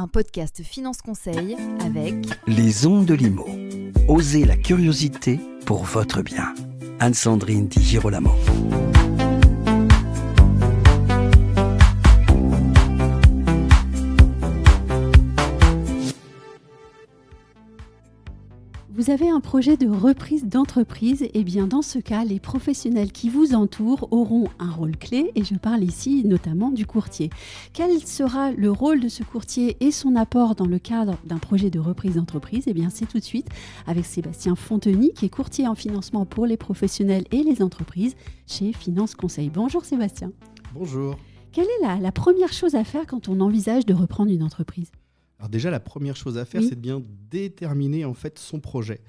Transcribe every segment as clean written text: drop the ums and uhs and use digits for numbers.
un podcast Finance Conseil avec Les ondes de Limo. Osez la curiosité pour votre bien. Anne-Sandrine Di Girolamo. Vous avez un projet de reprise d'entreprise, et bien dans ce cas, les professionnels qui vous entourent auront un rôle clé, et je parle ici notamment du courtier. Quel sera le rôle de ce courtier et son apport dans le cadre d'un projet de reprise d'entreprise ? Eh bien, c'est tout de suite avec Sébastien Fonteny, qui est courtier en financement pour les professionnels et les entreprises chez Finance Conseil. Bonjour Sébastien. Bonjour. Quelle est la première chose à faire quand on envisage de reprendre une entreprise ? Alors déjà, la première chose à faire, c'est de bien déterminer en fait son projet.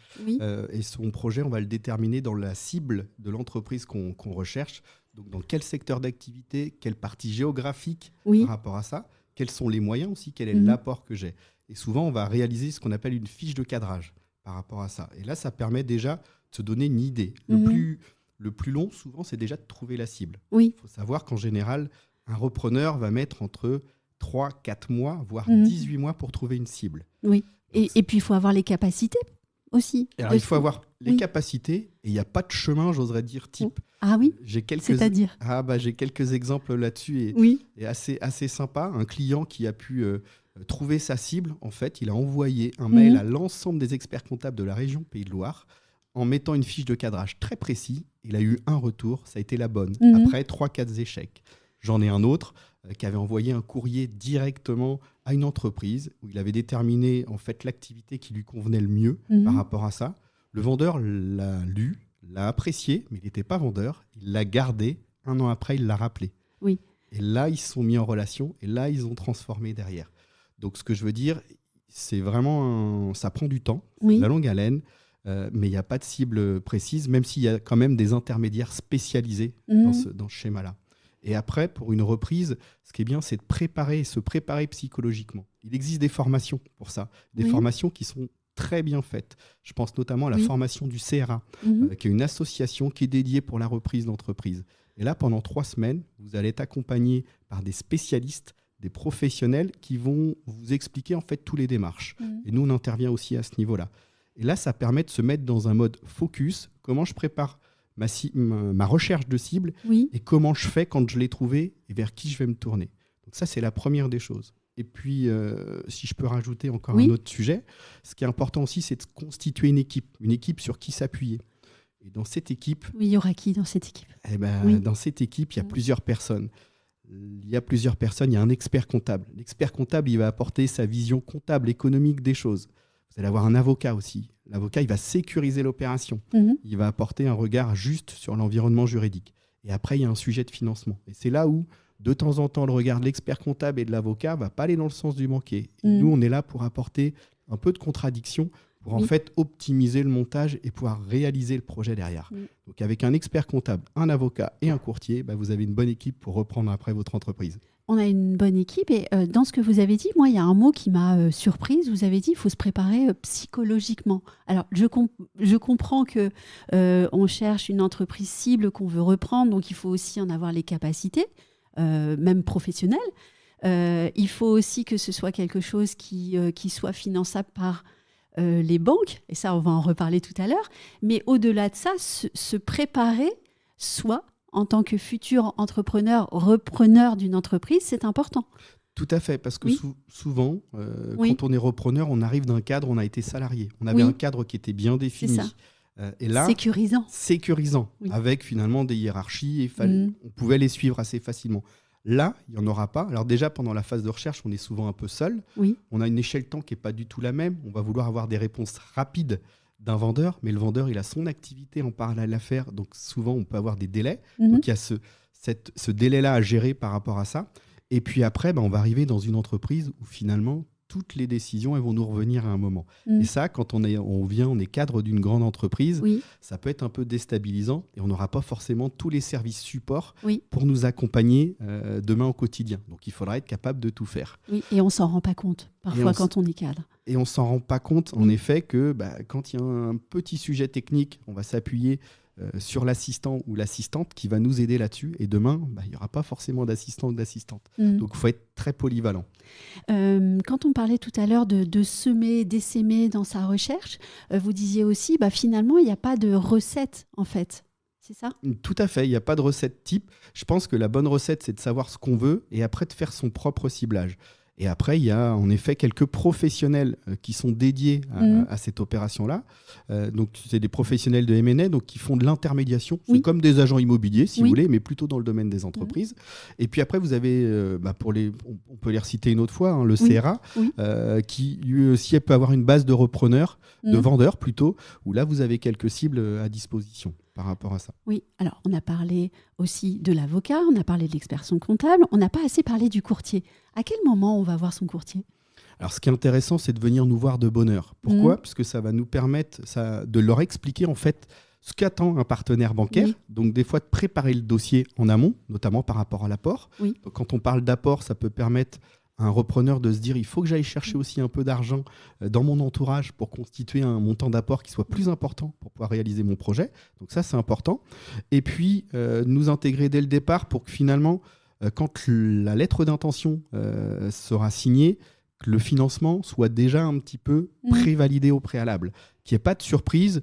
Et son projet, on va le déterminer dans la cible de l'entreprise qu'on recherche. Donc dans quel secteur d'activité, quelle partie géographique par rapport à ça, quels sont les moyens aussi, quel est l'apport que j'ai. Et souvent, on va réaliser ce qu'on appelle une fiche de cadrage par rapport à ça. Et là, ça permet déjà de se donner une idée. Le plus long, souvent, c'est déjà de trouver la cible. Il faut savoir qu'en général, un repreneur va mettre entre 3, 4 mois, voire 18 mois pour trouver une cible. Oui, et puis il faut avoir les capacités aussi. Alors, il faut avoir les capacités, et il n'y a pas de chemin, j'oserais dire, type. Ah oui, c'est-à-dire j'ai quelques exemples là-dessus, et assez sympa. Un client qui a pu trouver sa cible, en fait, il a envoyé un mail à l'ensemble des experts comptables de la région Pays de Loire, en mettant une fiche de cadrage très précis. Il a eu un retour, ça a été la bonne, après 3-4 échecs. J'en ai un autre qui avait envoyé un courrier directement à une entreprise où il avait déterminé en fait l'activité qui lui convenait le mieux par rapport à ça. Le vendeur l'a lu, l'a apprécié, mais il n'était pas vendeur. Il l'a gardé. 1 an après, il l'a rappelé. Oui. Et là, ils se sont mis en relation et là, ils ont transformé derrière. Donc, ce que je veux dire, c'est vraiment ça prend du temps, de la longue haleine, mais il n'y a pas de cible précise, même s'il y a quand même des intermédiaires spécialisés dans ce schéma-là. Et après, pour une reprise, ce qui est bien, c'est de se préparer psychologiquement. Il existe des formations pour ça, des formations qui sont très bien faites. Je pense notamment à la formation du CRA, qui est une association qui est dédiée pour la reprise d'entreprise. Et là, pendant 3 semaines, vous allez être accompagné par des spécialistes, des professionnels qui vont vous expliquer en fait toutes les démarches. Et nous, on intervient aussi à ce niveau-là. Et là, ça permet de se mettre dans un mode focus. Comment je prépare ma recherche de cible et comment je fais quand je l'ai trouvée et vers qui je vais me tourner. Donc ça, c'est la première des choses. Et puis, si je peux rajouter encore un autre sujet, ce qui est important aussi, c'est de constituer une équipe sur qui s'appuyer. Et dans cette équipe... il y aura qui dans cette équipe ? Dans cette équipe, il y a plusieurs personnes. Il y a un expert comptable. L'expert comptable, il va apporter sa vision comptable, économique des choses. Vous allez avoir un avocat aussi. L'avocat, il va sécuriser l'opération. Il va apporter un regard juste sur l'environnement juridique. Et après, il y a un sujet de financement. Et c'est là où, de temps en temps, le regard de l'expert comptable et de l'avocat ne va pas aller dans le sens du banquier. Et nous, on est là pour apporter un peu de contradiction pour en fait optimiser le montage et pouvoir réaliser le projet derrière. Donc, avec un expert comptable, un avocat et un courtier, vous avez une bonne équipe pour reprendre après votre entreprise. On a une bonne équipe et dans ce que vous avez dit, moi, il y a un mot qui m'a surprise. Vous avez dit qu'il faut se préparer psychologiquement. Alors, je comprends que on cherche une entreprise cible qu'on veut reprendre, donc il faut aussi en avoir les capacités, même professionnelles. Il faut aussi que ce soit quelque chose qui soit finançable par les banques, et ça, on va en reparler tout à l'heure. Mais au-delà de ça, se préparer soit en tant que futur entrepreneur, repreneur d'une entreprise, c'est important. Tout à fait, parce que souvent, quand on est repreneur, on arrive d'un cadre, on a été salarié. On avait un cadre qui était bien défini. C'est ça. Et là, sécurisant, avec finalement des hiérarchies, et on pouvait les suivre assez facilement. Là, il n'y en aura pas. Alors déjà, pendant la phase de recherche, on est souvent un peu seul. On a une échelle temps qui n'est pas du tout la même. On va vouloir avoir des réponses rapides d'un vendeur, mais le vendeur, il a son activité en parallèle à faire, donc souvent, on peut avoir des délais. Donc, il y a ce délai-là à gérer par rapport à ça. Et puis après, on va arriver dans une entreprise où finalement, toutes les décisions, elles vont nous revenir à un moment. Et ça, quand on est cadre d'une grande entreprise, ça peut être un peu déstabilisant et on n'aura pas forcément tous les services supports pour nous accompagner demain au quotidien. Donc, il faudra être capable de tout faire. Et on ne s'en rend pas compte, parfois, quand on est cadre. Et on ne s'en rend pas compte, en effet, que quand il y a un petit sujet technique, on va s'appuyer sur l'assistant ou l'assistante qui va nous aider là-dessus. Et demain, il n'y aura pas forcément d'assistant ou d'assistante. Donc, il faut être très polyvalent. Quand on parlait tout à l'heure de semer, d'essaimer dans sa recherche, vous disiez aussi, finalement, il n'y a pas de recette, en fait. C'est ça ? Tout à fait, il n'y a pas de recette type. Je pense que la bonne recette, c'est de savoir ce qu'on veut et après de faire son propre ciblage. Et après, il y a en effet quelques professionnels qui sont dédiés à cette opération-là. Donc, c'est des professionnels de M&A donc, qui font de l'intermédiation. C'est comme des agents immobiliers, si vous voulez, mais plutôt dans le domaine des entreprises. Et puis après, vous avez, on peut les reciter une autre fois, le CRA, qui lui aussi peut avoir une base de repreneurs, de vendeurs plutôt, où là, vous avez quelques cibles à disposition par rapport à ça. Oui, alors on a parlé aussi de l'avocat, on a parlé de l'expertise comptable, on n'a pas assez parlé du courtier. À quel moment on va voir son courtier ? Alors, ce qui est intéressant, c'est de venir nous voir de bonne heure. Pourquoi ? Parce que ça va nous permettre de leur expliquer en fait ce qu'attend un partenaire bancaire. Donc, des fois, de préparer le dossier en amont, notamment par rapport à l'apport. Donc, quand on parle d'apport, ça peut permettre à un repreneur de se dire il faut que j'aille chercher aussi un peu d'argent dans mon entourage pour constituer un montant d'apport qui soit plus important pour pouvoir réaliser mon projet. Donc ça, c'est important. Et puis, nous intégrer dès le départ pour que finalement, quand la lettre d'intention sera signée, que le financement soit déjà un petit peu prévalidé au préalable. Qu'il n'y ait pas de surprise,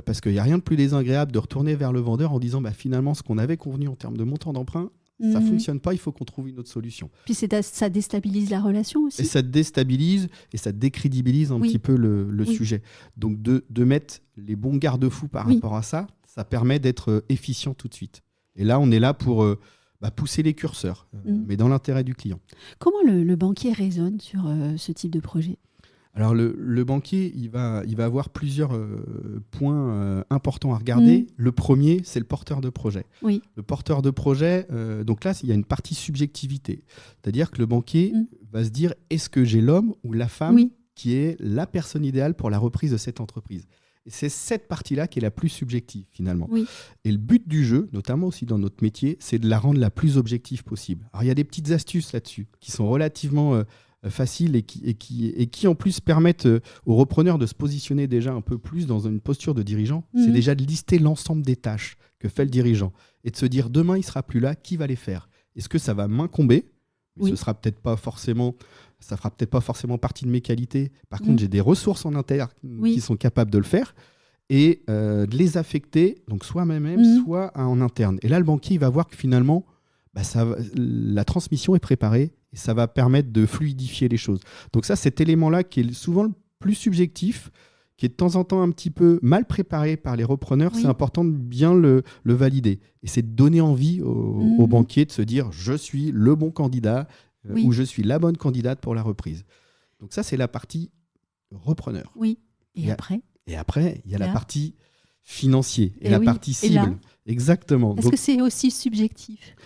parce qu'il n'y a rien de plus désagréable de retourner vers le vendeur en disant finalement, ce qu'on avait convenu en termes de montant d'emprunt, ça ne fonctionne pas, il faut qu'on trouve une autre solution. Puis ça déstabilise la relation aussi. Et ça déstabilise et ça décrédibilise un petit peu le sujet. Donc de mettre les bons garde-fous par rapport à ça, ça permet d'être efficient tout de suite. Et là, on est là pour pousser les curseurs, mais dans l'intérêt du client. Comment le banquier raisonne sur ce type de projet ? Alors le banquier, il va avoir plusieurs points importants à regarder. Le premier, c'est le porteur de projet. Le porteur de projet, donc là, il y a une partie subjectivité. C'est-à-dire que le banquier va se dire, est-ce que j'ai l'homme ou la femme qui est la personne idéale pour la reprise de cette entreprise ? Et c'est cette partie-là qui est la plus subjective, finalement. Et le but du jeu, notamment aussi dans notre métier, c'est de la rendre la plus objective possible. Alors, il y a des petites astuces là-dessus qui sont relativement faciles et qui en plus permettent aux repreneurs de se positionner déjà un peu plus dans une posture de dirigeant. C'est déjà de lister l'ensemble des tâches que fait le dirigeant et de se dire demain il ne sera plus là, qui va les faire ? Est-ce que ça va m'incomber ? Ce sera peut-être pas forcément, ça fera peut-être pas forcément partie de mes qualités. Par contre, j'ai des ressources en interne qui sont capables de le faire et de les affecter, donc soit moi-même, soit en interne. Et là, le banquier il va voir que finalement, la transmission est préparée et ça va permettre de fluidifier les choses. Donc ça, cet élément-là qui est souvent le plus subjectif, qui est de temps en temps un petit peu mal préparé par les repreneurs, c'est important de bien le valider. Et c'est de donner envie au banquier de se dire « je suis le bon candidat ou je suis la bonne candidate pour la reprise ». Donc ça, c'est la partie repreneur. Et après, il y a la partie financier et la partie cible. Exactement. Est-ce que c'est aussi subjectif ?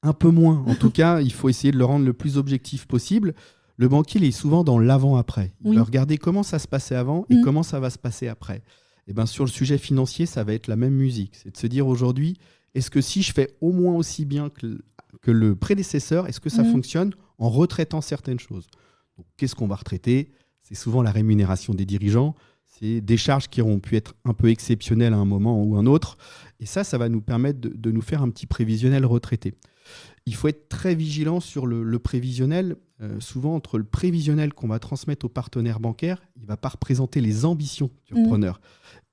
Un peu moins. En tout cas, il faut essayer de le rendre le plus objectif possible. Le banquier, il est souvent dans l'avant-après. Il va regarder comment ça se passait avant et comment ça va se passer après. Et sur le sujet financier, ça va être la même musique. C'est de se dire aujourd'hui, est-ce que si je fais au moins aussi bien que le prédécesseur, est-ce que ça fonctionne en retraitant certaines choses ? Donc, qu'est-ce qu'on va retraiter ? C'est souvent la rémunération des dirigeants. C'est des charges qui auront pu être un peu exceptionnelles à un moment ou un autre. Et ça va nous permettre de nous faire un petit prévisionnel retraité. Il faut être très vigilant sur le prévisionnel. Souvent, entre le prévisionnel qu'on va transmettre au partenaire bancaire, il ne va pas représenter les ambitions du repreneur.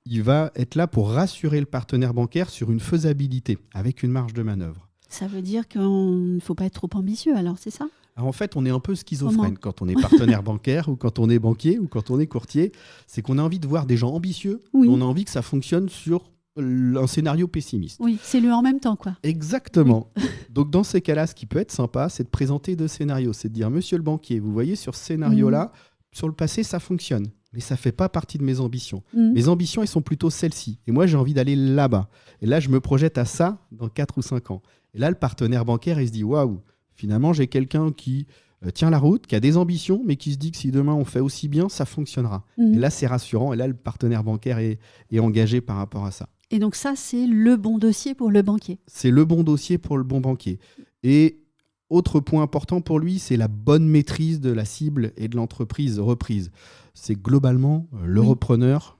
Il va être là pour rassurer le partenaire bancaire sur une faisabilité, avec une marge de manœuvre. Ça veut dire qu'il ne faut pas être trop ambitieux, alors c'est ça ? Alors en fait, on est un peu schizophrène quand on est partenaire bancaire ou quand on est banquier ou quand on est courtier. C'est qu'on a envie de voir des gens ambitieux, mais on a envie que ça fonctionne sur un scénario pessimiste. Oui, c'est le en même temps, quoi. Exactement. Donc, dans ces cas-là, ce qui peut être sympa, c'est de présenter deux scénarios. C'est de dire, monsieur le banquier, vous voyez, sur ce scénario-là, sur le passé, ça fonctionne. Mais ça ne fait pas partie de mes ambitions. Mes ambitions, elles sont plutôt celles-ci. Et moi, j'ai envie d'aller là-bas. Et là, je me projette à ça dans 4 ou 5 ans. Et là, le partenaire bancaire, il se dit, waouh, finalement, j'ai quelqu'un qui tient la route, qui a des ambitions, mais qui se dit que si demain on fait aussi bien, ça fonctionnera. Et là, c'est rassurant. Et là, le partenaire bancaire est engagé par rapport à ça. Et donc ça, c'est le bon dossier pour le banquier. C'est le bon dossier pour le bon banquier. Et Autre point important pour lui, c'est la bonne maîtrise de la cible et de l'entreprise reprise. C'est globalement, le repreneur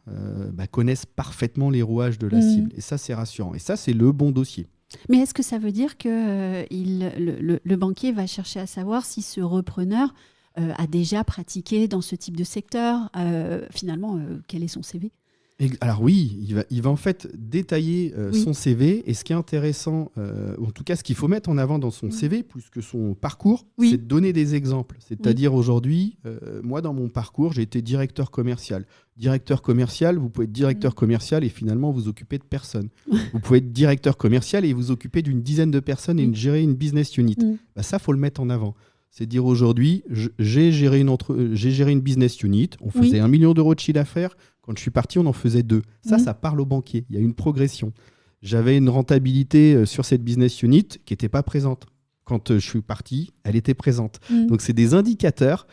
connaisse parfaitement les rouages de la cible. Et ça, c'est rassurant. Et ça, c'est le bon dossier. Mais est-ce que ça veut dire que le banquier va chercher à savoir si ce repreneur a déjà pratiqué dans ce type de secteur, finalement, quel est son CV ? Alors oui, il va en fait détailler son CV, et ce qui est intéressant, en tout cas ce qu'il faut mettre en avant dans son CV, plus que son parcours, c'est de donner des exemples. C'est-à-dire aujourd'hui, moi dans mon parcours, j'ai été directeur commercial. Directeur commercial, vous pouvez être directeur commercial et finalement vous occuper de personne. Vous pouvez être directeur commercial et vous occuper d'une dizaine de personnes et gérer une business unit. Ça, il faut le mettre en avant. C'est dire aujourd'hui, j'ai géré une business unit, on faisait 1 million d'euros de chiffre d'affaires. Quand je suis parti, on en faisait 2. Ça parle au banquier. Il y a une progression. J'avais une rentabilité sur cette business unit qui n'était pas présente. Quand je suis parti, elle était présente. Donc, c'est des indicateurs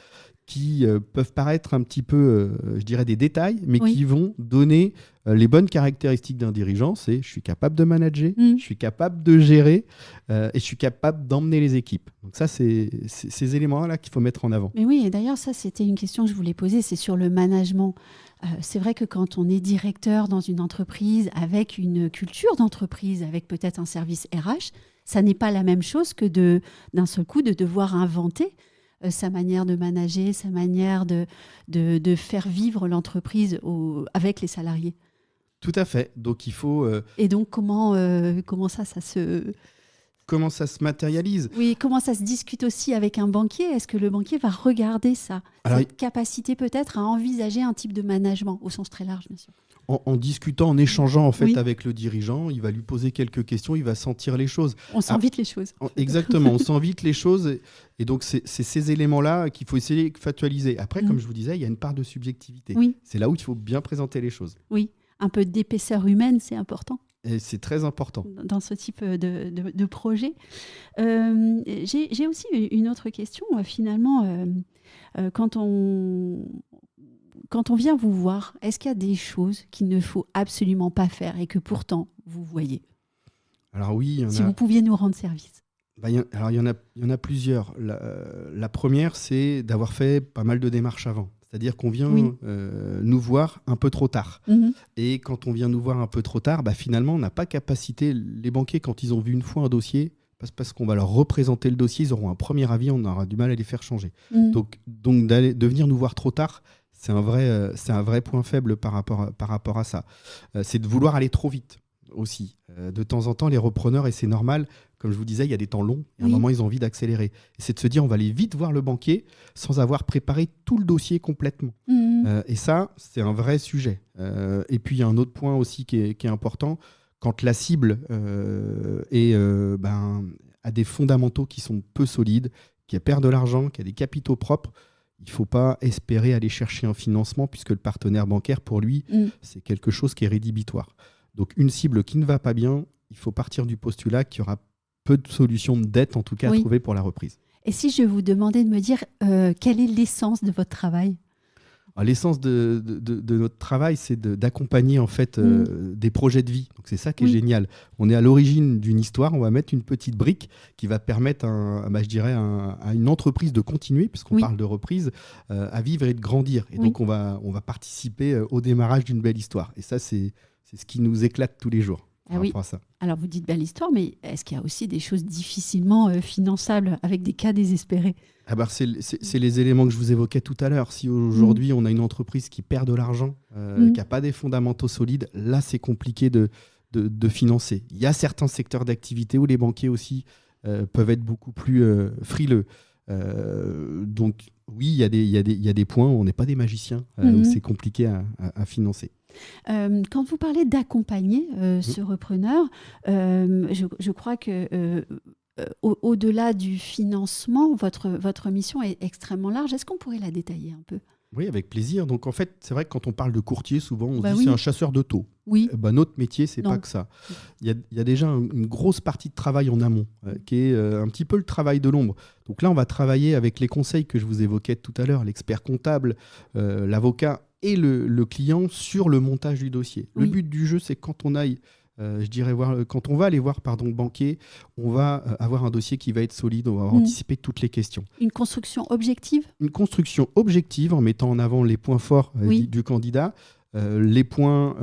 qui peuvent paraître un petit peu, je dirais, des détails, mais qui vont donner les bonnes caractéristiques d'un dirigeant. C'est je suis capable de manager, je suis capable de gérer et je suis capable d'emmener les équipes. Donc ça, c'est ces éléments-là qu'il faut mettre en avant. Mais oui, et d'ailleurs, ça, c'était une question que je voulais poser, c'est sur le management. C'est vrai que quand on est directeur dans une entreprise, avec une culture d'entreprise, avec peut-être un service RH, ça n'est pas la même chose que d'un seul coup de devoir inventer sa manière de manager, sa manière de faire vivre l'entreprise avec les salariés. Tout à fait. Donc il faut... Et donc comment ça se... Comment ça se matérialise ? Oui, comment ça se discute aussi avec un banquier ? Est-ce que le banquier va regarder ça ? Cette capacité peut-être à envisager un type de management, au sens très large, bien sûr. En discutant, en échangeant en fait avec le dirigeant, il va lui poser quelques questions, il va sentir les choses. On sent vite les choses. Exactement, on sent vite les choses. Et donc, c'est ces éléments-là qu'il faut essayer de factualiser. Après, comme je vous disais, il y a une part de subjectivité. Oui. C'est là où il faut bien présenter les choses. Oui, un peu d'épaisseur humaine, c'est important. Et c'est très important. Dans ce type de projet. J'ai aussi une autre question. Finalement, quand on vient vous voir, est-ce qu'il y a des choses qu'il ne faut absolument pas faire et que pourtant vous voyez ? Alors oui, si vous pouviez nous rendre service. Il y en a plusieurs. La première, c'est d'avoir fait pas mal de démarches avant. C'est-à-dire qu'on vient nous voir un peu trop tard. Et quand on vient nous voir un peu trop tard, finalement, on n'a pas capacité. Les banquiers, quand ils ont vu une fois un dossier, parce qu'on va leur représenter le dossier, ils auront un premier avis, on aura du mal à les faire changer. Donc de venir nous voir trop tard, c'est un vrai point faible par rapport à ça. C'est de vouloir aller trop vite aussi. De temps en temps, les repreneurs, et c'est normal, comme je vous disais, il y a des temps longs, et à un moment, ils ont envie d'accélérer. Et c'est de se dire, on va aller vite voir le banquier sans avoir préparé tout le dossier complètement. Et ça, c'est un vrai sujet. Et puis, il y a un autre point aussi qui est important. Quand la cible a des fondamentaux qui sont peu solides, qui perd de l'argent, qui a des capitaux propres, il ne faut pas espérer aller chercher un financement puisque le partenaire bancaire, pour lui, c'est quelque chose qui est rédhibitoire. Donc, une cible qui ne va pas bien, il faut partir du postulat qu'il y aura peu de solutions de dette, en tout cas, à trouver pour la reprise. Et si je vous demandais de me dire quelle est l'essence de votre travail ? Alors, l'essence de notre travail, c'est d'accompagner en fait des projets de vie. Donc c'est ça qui est génial. On est à l'origine d'une histoire. On va mettre une petite brique qui va permettre, à une entreprise de continuer, puisqu'on parle de reprise, à vivre et de grandir. Et donc on va participer au démarrage d'une belle histoire. Et ça, c'est ce qui nous éclate tous les jours. À ça. Alors vous dites belle histoire, mais est-ce qu'il y a aussi des choses difficilement finançables avec des cas désespérés ? C'est les éléments que je vous évoquais tout à l'heure. Si aujourd'hui on a une entreprise qui perd de l'argent, qui n'a pas des fondamentaux solides, là c'est compliqué de financer. Il y a certains secteurs d'activité où les banquiers aussi peuvent être beaucoup plus frileux. Donc oui, il y a des points où on n'est pas des magiciens, où c'est compliqué à financer. Quand vous parlez d'accompagner ce repreneur, je crois que au-delà du financement, votre mission est extrêmement large. Est-ce qu'on pourrait la détailler un peu ? Oui, avec plaisir. Donc en fait, c'est vrai que quand on parle de courtier, souvent on se dit c'est un chasseur de taux. Oui. Notre métier, c'est pas que ça. Il y a déjà une grosse partie de travail en amont, qui est un petit peu le travail de l'ombre. Donc là, on va travailler avec les conseils que je vous évoquais tout à l'heure, l'expert comptable, l'avocat et le client sur le montage du dossier. Le but du jeu, c'est quand on aille je dirais quand on va aller voir le banquier, on va avoir un dossier qui va être solide, on va anticiper toutes les questions. Une construction objective ? Une construction objective en mettant en avant les points forts du candidat, les points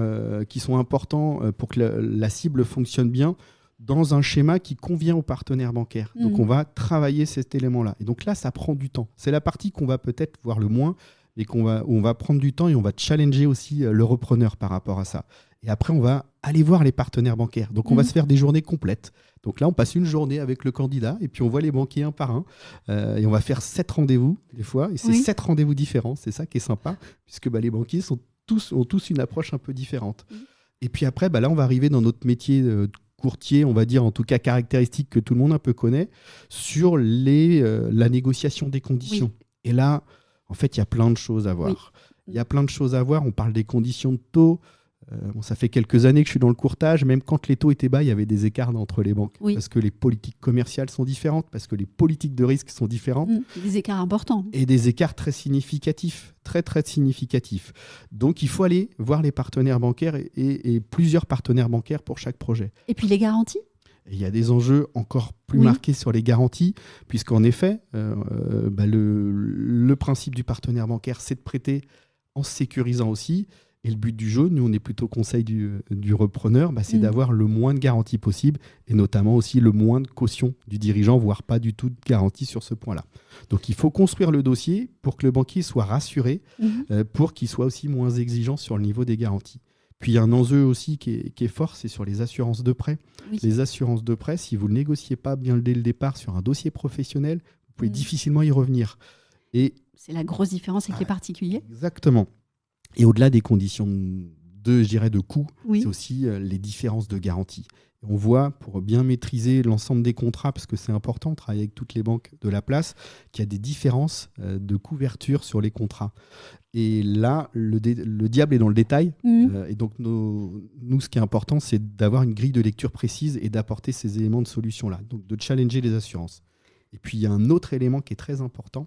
qui sont importants pour que la cible fonctionne bien dans un schéma qui convient aux partenaires bancaires. Donc on va travailler cet élément-là. Et donc là, ça prend du temps. C'est la partie qu'on va peut-être voir le moins, et où on va prendre du temps et on va challenger aussi le repreneur par rapport à ça. Et après, on va aller voir les partenaires bancaires. Donc, on va se faire des journées complètes. Donc là, on passe une journée avec le candidat et puis on voit les banquiers un par un. Et on va faire 7 rendez-vous, des fois. Et c'est 7 rendez-vous différents. C'est ça qui est sympa, puisque ont tous une approche un peu différente. Et puis après, là, on va arriver dans notre métier de courtier, on va dire, en tout cas caractéristique que tout le monde un peu connaît, sur la négociation des conditions. Et là, en fait, il y a plein de choses à voir. Il y a plein de choses à voir. On parle des conditions de taux. Ça fait quelques années que je suis dans le courtage. Même quand les taux étaient bas, il y avait des écarts entre les banques. Parce que les politiques commerciales sont différentes, parce que les politiques de risque sont différentes. Des écarts importants. Et des écarts très significatifs. Très, très significatifs. Donc, il faut aller voir les partenaires bancaires et plusieurs partenaires bancaires pour chaque projet. Et puis les garanties ? Il y a des enjeux encore plus marqués sur les garanties, puisqu'en effet, le principe du partenaire bancaire, c'est de prêter en sécurisant aussi. Et le but du jeu, nous, on est plutôt conseil du repreneur, c'est d'avoir le moins de garanties possible, et notamment aussi le moins de caution du dirigeant, voire pas du tout de garantie sur ce point-là. Donc, il faut construire le dossier pour que le banquier soit rassuré, pour qu'il soit aussi moins exigeant sur le niveau des garanties. Puis il y a un enjeu aussi qui est fort, c'est sur les assurances de prêt. Les assurances de prêt, si vous ne négociez pas bien dès le départ sur un dossier professionnel, vous pouvez difficilement y revenir. C'est la grosse différence avec les particuliers. Exactement. Et au-delà des conditions de coût, c'est aussi les différences de garantie. Et on voit, pour bien maîtriser l'ensemble des contrats, parce que c'est important, on travaille avec toutes les banques de la place, qu'il y a des différences de couverture sur les contrats. Et là, le diable est dans le détail. Et donc, nous, ce qui est important, c'est d'avoir une grille de lecture précise et d'apporter ces éléments de solution-là. Donc, de challenger les assurances. Et puis, il y a un autre élément qui est très important,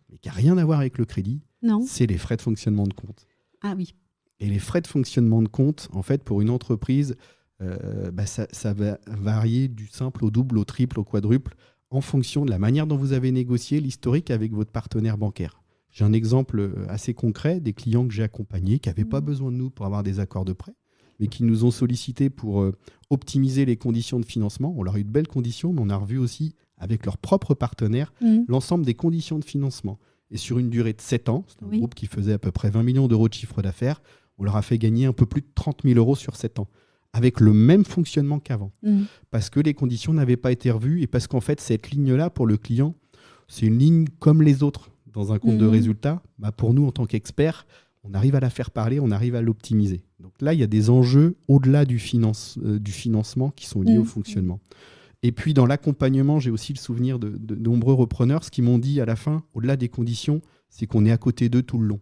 mais qui n'a rien à voir avec le crédit. C'est les frais de fonctionnement de compte. Ah oui. Et les frais de fonctionnement de compte, en fait, pour une entreprise, ça va varier du simple au double, au triple, au quadruple, en fonction de la manière dont vous avez négocié l'historique avec votre partenaire bancaire. J'ai un exemple assez concret des clients que j'ai accompagnés qui n'avaient pas besoin de nous pour avoir des accords de prêt, mais qui nous ont sollicité pour optimiser les conditions de financement. On leur a eu de belles conditions, mais on a revu aussi avec leurs propres partenaires l'ensemble des conditions de financement. Et sur une durée de 7 ans, c'est un groupe qui faisait à peu près 20 millions d'euros de chiffre d'affaires, on leur a fait gagner un peu plus de 30 000 euros sur 7 ans, avec le même fonctionnement qu'avant. Parce que les conditions n'avaient pas été revues et parce qu'en fait, cette ligne-là, pour le client, c'est une ligne comme les autres dans un compte de résultats. Pour nous, en tant qu'experts, on arrive à la faire parler, on arrive à l'optimiser. Donc là, il y a des enjeux au-delà du financement qui sont liés au fonctionnement. Et puis, dans l'accompagnement, j'ai aussi le souvenir de nombreux repreneurs. Ce qu'ils m'ont dit à la fin, au-delà des conditions, c'est qu'on est à côté d'eux tout le long.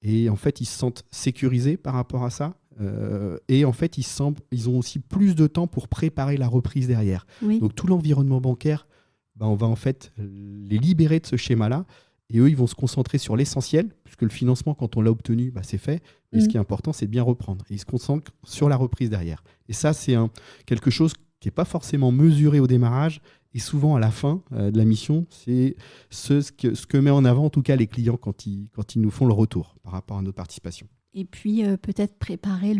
Et en fait, ils se sentent sécurisés par rapport à ça. Et en fait, ils ont aussi plus de temps pour préparer la reprise derrière. Donc, tout l'environnement bancaire, on va en fait les libérer de ce schéma-là. Et eux, ils vont se concentrer sur l'essentiel, puisque le financement, quand on l'a obtenu, c'est fait. Mais ce qui est important, c'est de bien reprendre. Et ils se concentrent sur la reprise derrière. Et ça, c'est quelque chose qui n'est pas forcément mesuré au démarrage. Et souvent, à la fin de la mission, c'est ce que met en avant, en tout cas, les clients quand ils nous font le retour par rapport à notre participation. Et puis, peut-être préparer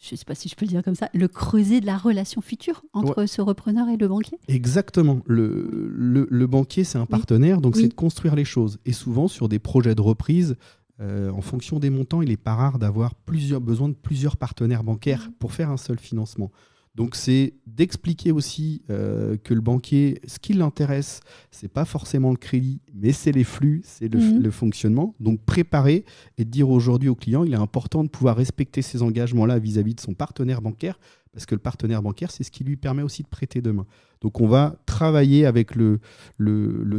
je ne sais pas si je peux le dire comme ça, le creuset de la relation future entre ce repreneur et le banquier. Exactement. Le banquier, c'est un partenaire, donc c'est de construire les choses. Et souvent, sur des projets de reprise, en fonction des montants, il n'est pas rare d'avoir besoin de plusieurs partenaires bancaires pour faire un seul financement. Donc, c'est d'expliquer aussi que le banquier, ce qui l'intéresse, ce n'est pas forcément le crédit, mais c'est les flux, c'est le fonctionnement. Donc, préparer et dire aujourd'hui au client, il est important de pouvoir respecter ces engagements-là vis-à-vis de son partenaire bancaire, parce que le partenaire bancaire, c'est ce qui lui permet aussi de prêter demain. Donc, on va travailler avec le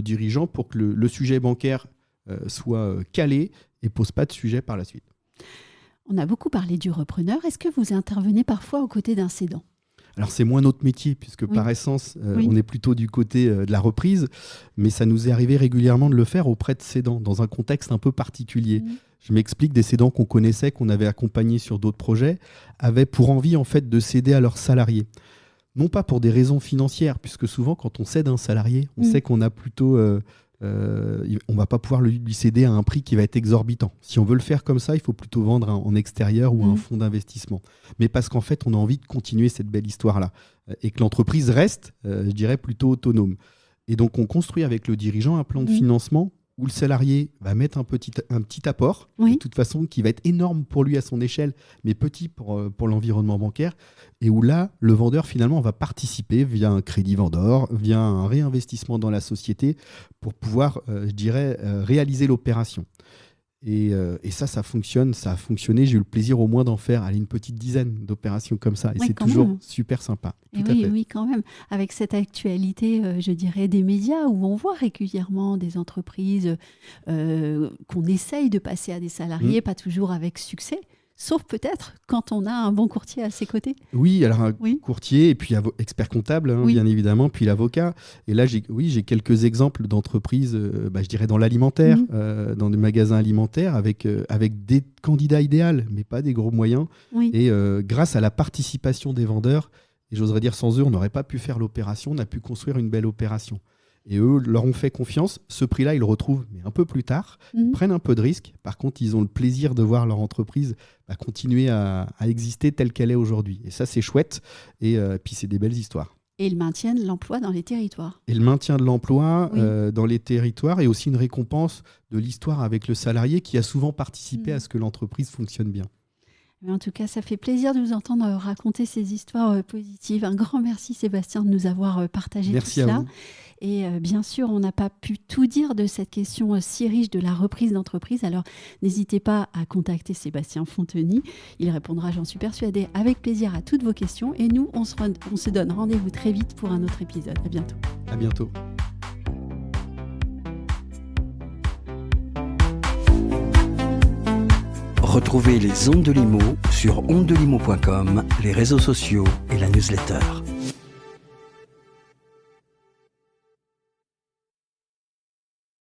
dirigeant pour que le sujet bancaire soit calé et ne pose pas de sujet par la suite. On a beaucoup parlé du repreneur. Est-ce que vous intervenez parfois aux côtés d'un cédant ? Alors, c'est moins notre métier, puisque par essence, on est plutôt du côté de la reprise, mais ça nous est arrivé régulièrement de le faire auprès de cédants, dans un contexte un peu particulier. Je m'explique, des cédants qu'on connaissait, qu'on avait accompagnés sur d'autres projets, avaient pour envie en fait de céder à leurs salariés. Non pas pour des raisons financières, puisque souvent quand on cède un salarié, on sait qu'on a plutôt... on va pas pouvoir lui céder à un prix qui va être exorbitant. Si on veut le faire comme ça, il faut plutôt vendre en extérieur ou un fonds d'investissement. Mais parce qu'en fait, on a envie de continuer cette belle histoire-là et que l'entreprise reste, je dirais, plutôt autonome. Et donc, on construit avec le dirigeant un plan de financement où le salarié va mettre un petit apport, de toute façon, qui va être énorme pour lui à son échelle, mais petit pour l'environnement bancaire, et où là, le vendeur, finalement, va participer via un crédit vendeur, via un réinvestissement dans la société, pour pouvoir, réaliser l'opération. Et ça fonctionne, ça a fonctionné. J'ai eu le plaisir au moins d'en faire une petite dizaine d'opérations comme ça. Et c'est toujours super sympa. Oui, quand même. Avec cette actualité, je dirais, des médias où on voit régulièrement des entreprises qu'on essaye de passer à des salariés, pas toujours avec succès. Sauf peut-être quand on a un bon courtier à ses côtés. Oui, alors un courtier et puis expert comptable, bien évidemment, puis l'avocat. Et là, j'ai quelques exemples d'entreprises, je dirais dans l'alimentaire, dans des magasins alimentaires, avec des candidats idéaux, mais pas des gros moyens. Et grâce à la participation des vendeurs, et j'oserais dire sans eux, on n'aurait pas pu faire l'opération, on a pu construire une belle opération. Et eux leur ont fait confiance. Ce prix-là, ils le retrouvent, mais un peu plus tard. Ils prennent un peu de risque. Par contre, ils ont le plaisir de voir leur entreprise continuer à exister telle qu'elle est aujourd'hui. Et ça, c'est chouette. Et puis, c'est des belles histoires. Et ils maintiennent l'emploi dans les territoires. Et le maintien de l'emploi dans les territoires et aussi une récompense de l'histoire avec le salarié qui a souvent participé à ce que l'entreprise fonctionne bien. Mais en tout cas, ça fait plaisir de vous entendre raconter ces histoires positives. Un grand merci Sébastien de nous avoir partagé tout cela. Vous. Et bien sûr, on n'a pas pu tout dire de cette question si riche de la reprise d'entreprise. Alors, n'hésitez pas à contacter Sébastien Fonteny. Il répondra, j'en suis persuadée, avec plaisir à toutes vos questions. Et nous, on se donne rendez-vous très vite pour un autre épisode. À bientôt. À bientôt. Retrouvez les Ondes de Limo sur ondedelimo.com, les réseaux sociaux et la newsletter.